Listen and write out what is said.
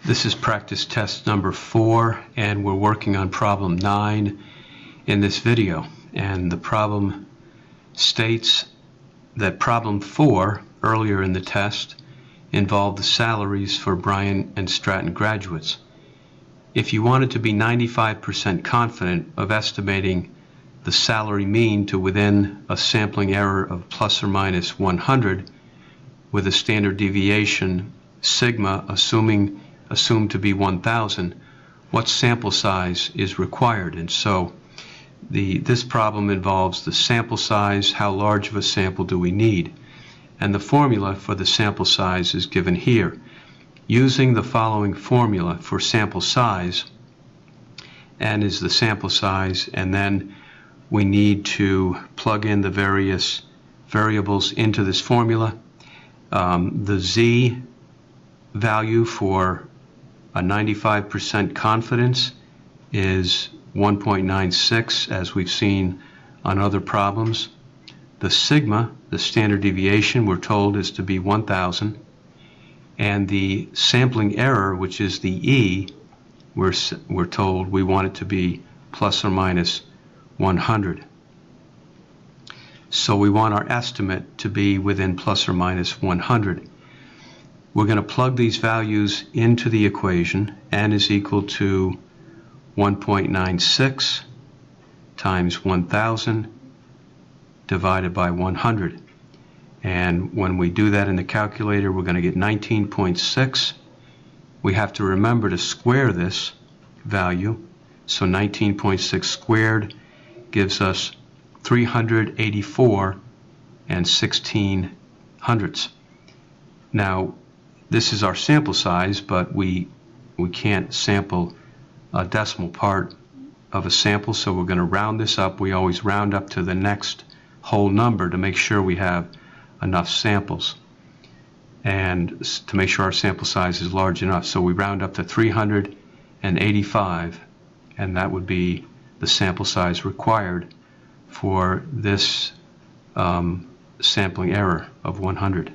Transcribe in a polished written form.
This is practice test number 4, and we're working on problem 9 in this video. And the problem states that problem 4 earlier in the test involved the salaries for Bryan and Stratton graduates. If you wanted to be 95% confident of estimating the salary mean to within a sampling error of plus or minus 100 with a standard deviation sigma assumed to be 1,000, what sample size is required? And so this problem involves the sample size. How large of a sample do we need? And the formula for the sample size is given here. Using the following formula for sample size, n is the sample size, and then we need to plug in the various variables into this formula. The z value for a 95% confidence is 1.96, as we've seen on other problems. The sigma, the standard deviation, we're told is to be 1,000. And the sampling error, which is the E, we're told we want it to be plus or minus 100. So we want our estimate to be within plus or minus 100. We're going to plug these values into the equation. N is equal to 1.96 times 1,000 divided by 100. And when we do that in the calculator, we're going to get 19.6. We have to remember to square this value. So 19.6 squared gives us 384 and 16/100ths. Now, this is our sample size, but we can't sample a decimal part of a sample, so we're going to round this up. We always round up to the next whole number to make sure we have enough samples and to make sure our sample size is large enough. So we round up to 385, and that would be the sample size required for this sampling error of 100.